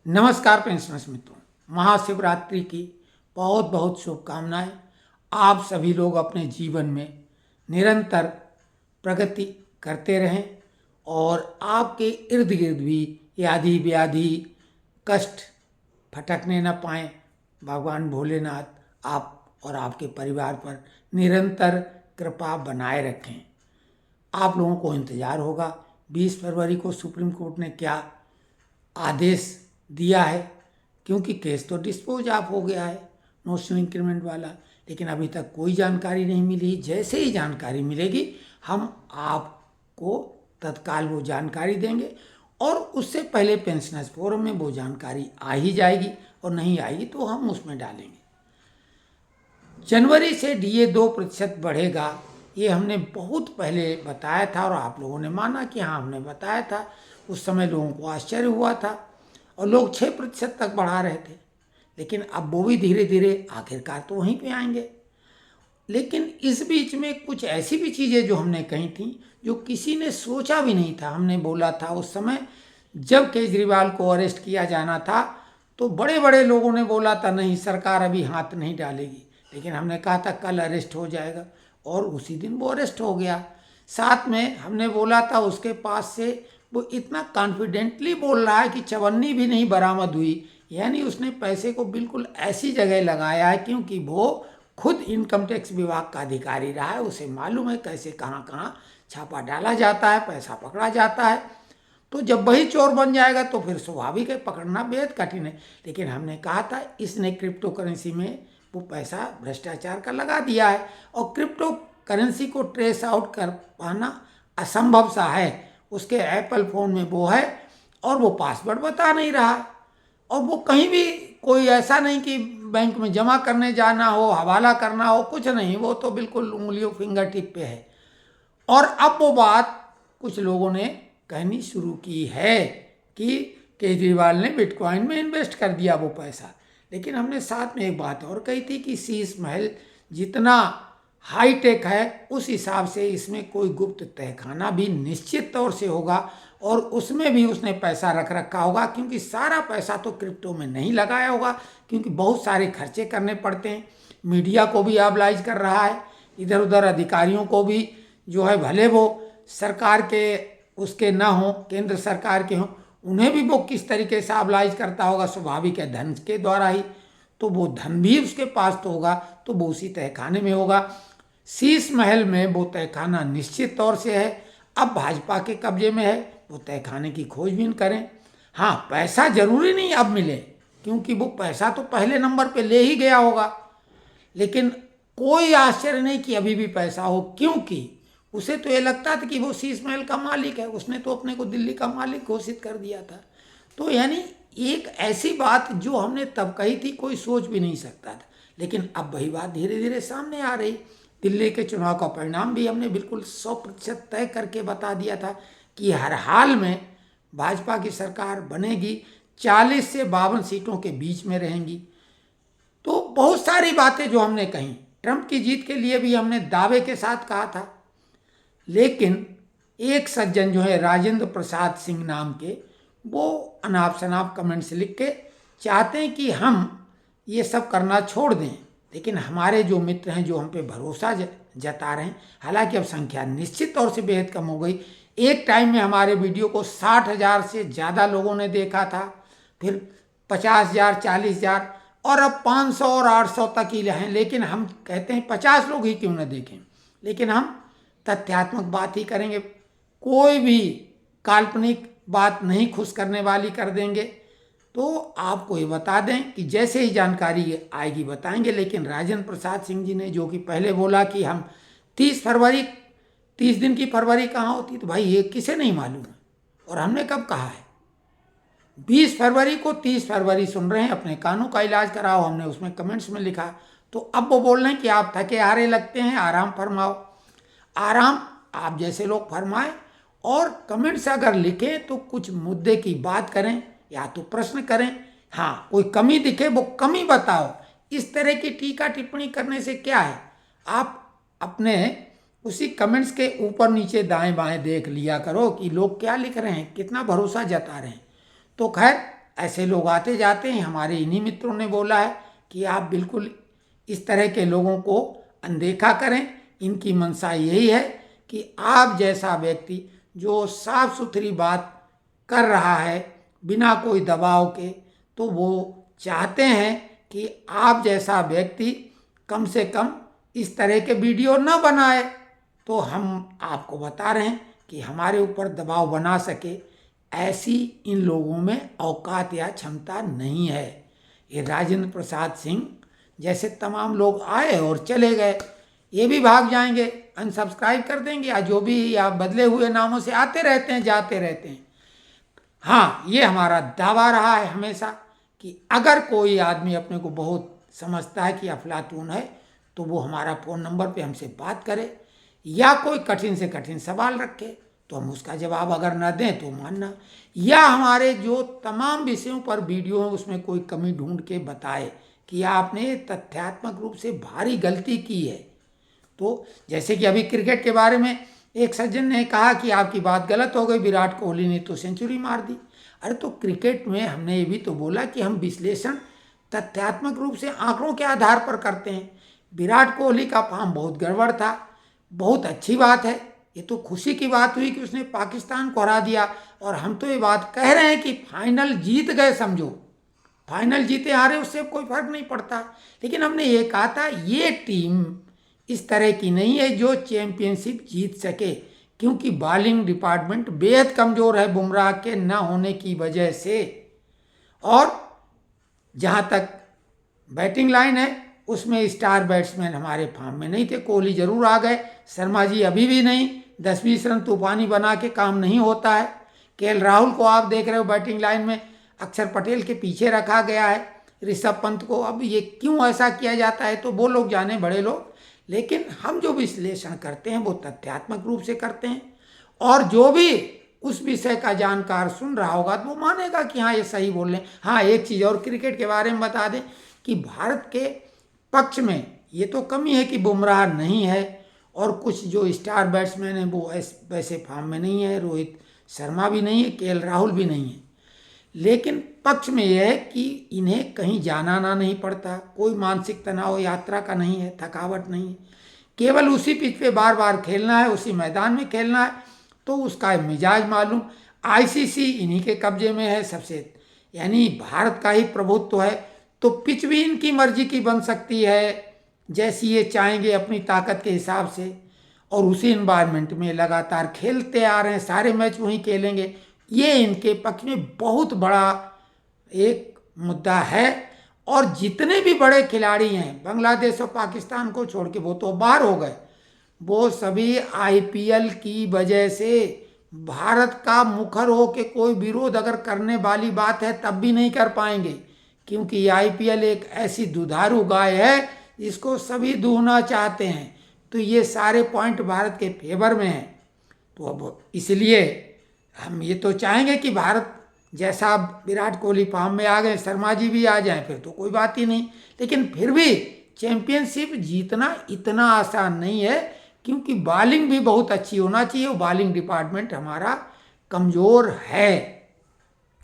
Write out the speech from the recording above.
नमस्कार पेंशनर्स मित्रों, महाशिवरात्रि की बहुत बहुत शुभकामनाएं। आप सभी लोग अपने जीवन में निरंतर प्रगति करते रहें और आपके इर्द गिर्द भी आदि व्याधि कष्ट फटकने न पाएं। भगवान भोलेनाथ आप और आपके परिवार पर निरंतर कृपा बनाए रखें। आप लोगों को इंतज़ार होगा 20 फरवरी को सुप्रीम कोर्ट ने क्या आदेश दिया है, क्योंकि केस तो डिस्पोज ऑफ हो गया है नोशनल इंक्रीमेंट वाला, लेकिन अभी तक कोई जानकारी नहीं मिली। जैसे ही जानकारी मिलेगी हम आपको तत्काल वो जानकारी देंगे और उससे पहले पेंशनर्स फोरम में वो जानकारी आ ही जाएगी और नहीं आएगी तो हम उसमें डालेंगे। जनवरी से डीए 2% बढ़ेगा, ये हमने बहुत पहले बताया था और आप लोगों ने माना कि हाँ हमने बताया था। उस समय लोगों को आश्चर्य हुआ था और लोग 6% तक बढ़ा रहे थे, लेकिन अब वो भी धीरे धीरे आखिरकार तो वहीं पे आएंगे। लेकिन इस बीच में कुछ ऐसी भी चीज़ें जो हमने कही थी जो किसी ने सोचा भी नहीं था। हमने बोला था उस समय जब केजरीवाल को अरेस्ट किया जाना था तो बड़े बड़े लोगों ने बोला था नहीं सरकार अभी हाथ नहीं डालेगी, लेकिन हमने कहा था कल अरेस्ट हो जाएगा और उसी दिन वो अरेस्ट हो गया। साथ में हमने बोला था उसके पास से वो इतना कॉन्फिडेंटली बोल रहा है कि चवन्नी भी नहीं बरामद हुई, यानी उसने पैसे को बिल्कुल ऐसी जगह लगाया है क्योंकि वो खुद इनकम टैक्स विभाग का अधिकारी रहा है, उसे मालूम है कैसे कहाँ कहाँ छापा डाला जाता है, पैसा पकड़ा जाता है। तो जब वही चोर बन जाएगा तो फिर स्वाभाविक है पकड़ना बेहद कठिन है। लेकिन हमने कहा था इसने क्रिप्टो करेंसी में वो पैसा भ्रष्टाचार का लगा दिया है और क्रिप्टो करेंसी को ट्रेस आउट कर पाना असंभव सा है। उसके एप्पल फ़ोन में वो है और वो पासवर्ड बता नहीं रहा और वो कहीं भी कोई ऐसा नहीं कि बैंक में जमा करने जाना हो, हवाला करना हो, कुछ नहीं, वो तो बिल्कुल उंगलियों फिंगर टिप पे है। और अब वो बात कुछ लोगों ने कहनी शुरू की है कि केजरीवाल ने बिटकॉइन में इन्वेस्ट कर दिया वो पैसा। लेकिन हमने साथ में एक बात और कही थी कि शीश महल जितना हाईटेक है उस हिसाब से इसमें कोई गुप्त तहखाना भी निश्चित तौर से होगा और उसमें भी उसने पैसा रख रखा होगा, क्योंकि सारा पैसा तो क्रिप्टो में नहीं लगाया होगा, क्योंकि बहुत सारे खर्चे करने पड़ते हैं। मीडिया को भी ऑबलाइज कर रहा है, इधर उधर अधिकारियों को भी जो है, भले वो सरकार के उसके ना हो, केंद्र सरकार के हों, उन्हें भी वो किस तरीके से ऑबलाइज करता होगा, स्वाभाविक है धन के द्वारा ही। तो वो धन भी उसके पास तो होगा, तो वो उसी तहखाने में होगा। शीश महल में वो तहखाना निश्चित तौर से है, अब भाजपा के कब्जे में है, वो तहखाने की खोजबीन करें। हाँ, पैसा जरूरी नहीं अब मिले, क्योंकि वो पैसा तो पहले नंबर पे ले ही गया होगा, लेकिन कोई आश्चर्य नहीं कि अभी भी पैसा हो, क्योंकि उसे तो ये लगता था कि वो शीश महल का मालिक है, उसने तो अपने को दिल्ली का मालिक घोषित कर दिया था। तो यानी एक ऐसी बात जो हमने तब कही थी कोई सोच भी नहीं सकता था, लेकिन अब वही बात धीरे धीरे सामने आ रही। दिल्ली के चुनाव का परिणाम भी हमने बिल्कुल 100% तय करके बता दिया था कि हर हाल में भाजपा की सरकार बनेगी, 40 से 52 सीटों के बीच में रहेंगी। तो बहुत सारी बातें जो हमने कही, ट्रंप की जीत के लिए भी हमने दावे के साथ कहा था। लेकिन एक सज्जन जो है राजेंद्र प्रसाद सिंह नाम के, वो अनाप शनाप कमेंट्स लिख के चाहते हैं कि हम ये सब करना छोड़ दें, लेकिन हमारे जो मित्र हैं जो हम पे भरोसा जता रहे हैं, हालांकि अब संख्या निश्चित तौर से बेहद कम हो गई। एक टाइम में हमारे वीडियो को 60,000 से ज़्यादा लोगों ने देखा था, फिर 50,000, 40,000 और अब 500 और 800 तक ही हैं। लेकिन हम कहते हैं 50 लोग ही क्यों न देखें, लेकिन हम तथ्यात्मक बात ही करेंगे, कोई भी काल्पनिक बात नहीं खुश करने वाली कर देंगे। तो आपको ये बता दें कि जैसे ही जानकारी आएगी बताएंगे। लेकिन राजेंद्र प्रसाद सिंह जी ने जो कि पहले बोला कि हम 30 दिन की फरवरी कहाँ होती, तो भाई ये किसे नहीं मालूम है, और हमने कब कहा है 20 फरवरी को 30 फरवरी सुन रहे हैं, अपने कानों का इलाज कराओ, हमने उसमें कमेंट्स में लिखा। तो अब वो बोल रहे हैं कि आप थके हारे लगते हैं, आराम फरमाओ। आराम आप जैसे लोग फरमाएं और कमेंट्स अगर लिखें तो कुछ मुद्दे की बात करें या तो प्रश्न करें। हाँ, कोई कमी दिखे वो कमी बताओ। इस तरह की टीका टिप्पणी करने से क्या है, आप अपने उसी कमेंट्स के ऊपर नीचे दाएं बाएं देख लिया करो कि लोग क्या लिख रहे हैं, कितना भरोसा जता रहे हैं। तो खैर ऐसे लोग आते जाते हैं। हमारे इन्हीं मित्रों ने बोला है कि आप बिल्कुल इस तरह के लोगों को अनदेखा करें। इनकी मंशा यही है कि आप जैसा व्यक्ति जो साफ सुथरी बात कर रहा है बिना कोई दबाव के, तो वो चाहते हैं कि आप जैसा व्यक्ति कम से कम इस तरह के वीडियो न बनाए। तो हम आपको बता रहे हैं कि हमारे ऊपर दबाव बना सके ऐसी इन लोगों में औकात या क्षमता नहीं है। ये राजेंद्र प्रसाद सिंह जैसे तमाम लोग आए और चले गए, ये भी भाग जाएंगे, अनसब्सक्राइब कर देंगे, या जो भी या बदले हुए नामों से आते रहते हैं जाते रहते हैं। हाँ, ये हमारा दावा रहा है हमेशा कि अगर कोई आदमी अपने को बहुत समझता है कि अफलातून है तो वो हमारा फ़ोन नंबर पे हमसे बात करे, या कोई कठिन से कठिन सवाल रखे तो हम उसका जवाब अगर न दें तो मानना, या हमारे जो तमाम विषयों पर वीडियो है उसमें कोई कमी ढूंढ के बताए कि आपने तथ्यात्मक रूप से भारी गलती की है। तो जैसे कि अभी क्रिकेट के बारे में एक सज्जन ने कहा कि आपकी बात गलत हो गई, विराट कोहली ने तो सेंचुरी मार दी। अरे तो क्रिकेट में हमने ये भी तो बोला कि हम विश्लेषण तथ्यात्मक रूप से आंकड़ों के आधार पर करते हैं। विराट कोहली का फॉर्म बहुत गड़बड़ था, बहुत अच्छी बात है, ये तो खुशी की बात हुई कि उसने पाकिस्तान को हरा दिया। और हम तो ये बात कह रहे हैं कि फाइनल जीत गए, समझो फाइनल जीते हारे उससे कोई फर्क नहीं पड़ता। लेकिन हमने ये कहा था ये टीम इस तरह की नहीं है जो चैंपियनशिप जीत सके, क्योंकि बॉलिंग डिपार्टमेंट बेहद कमज़ोर है बुमराह के न होने की वजह से। और जहाँ तक बैटिंग लाइन है उसमें स्टार बैट्समैन हमारे फॉर्म में नहीं थे। कोहली जरूर आ गए, शर्मा जी अभी भी नहीं, 10-20 रन तूफानी बना के काम नहीं होता है। केएल राहुल को आप देख रहे हो बैटिंग लाइन में अक्षर पटेल के पीछे रखा गया है। ऋषभ पंत को अब ये क्यों ऐसा किया जाता है तो वो लोग जाने, बड़े लोग। लेकिन हम जो विश्लेषण करते हैं वो तथ्यात्मक रूप से करते हैं, और जो भी उस विषय का जानकार सुन रहा होगा तो वो मानेगा कि हाँ ये सही बोल रहे हैं। हाँ, एक चीज़ और क्रिकेट के बारे में बता दें कि भारत के पक्ष में ये तो कमी है कि बुमराह नहीं है और कुछ जो स्टार बैट्समैन हैं वो वैसे फॉर्म में नहीं है, रोहित शर्मा भी नहीं है, केएल राहुल भी नहीं है। लेकिन पक्ष में यह है कि इन्हें कहीं जाना ना नहीं पड़ता, कोई मानसिक तनाव यात्रा का नहीं है, थकावट नहीं है, केवल उसी पिच पे बार बार खेलना है, उसी मैदान में खेलना है, तो उसका मिजाज मालूम। आईसीसी इन्हीं के कब्जे में है सबसे, यानी भारत का ही प्रभुत्व है, तो पिच भी इनकी मर्जी की बन सकती है जैसी ये चाहेंगे अपनी ताकत के हिसाब से। और उसी इन्वायरमेंट में लगातार खेलते आ रहे हैं, सारे मैच वहीं खेलेंगे, ये इनके पक्ष में बहुत बड़ा एक मुद्दा है। और जितने भी बड़े खिलाड़ी हैं बांग्लादेश और पाकिस्तान को छोड़ के, वो तो बाहर हो गए, वो सभी आईपीएल की वजह से भारत का मुखर हो के कोई विरोध अगर करने वाली बात है तब भी नहीं कर पाएंगे, क्योंकि आईपीएल एक ऐसी दुधारू गाय है जिसको सभी दूहना चाहते हैं। तो ये सारे पॉइंट भारत के फेवर में हैं। तो अब इसलिए हम ये तो चाहेंगे कि भारत जैसा विराट कोहली फॉर्म में आ गए, शर्मा जी भी आ जाएं, फिर तो कोई बात ही नहीं। लेकिन फिर भी चैंपियनशिप जीतना इतना आसान नहीं है, क्योंकि बॉलिंग भी बहुत अच्छी होना चाहिए, और बॉलिंग डिपार्टमेंट हमारा कमज़ोर है।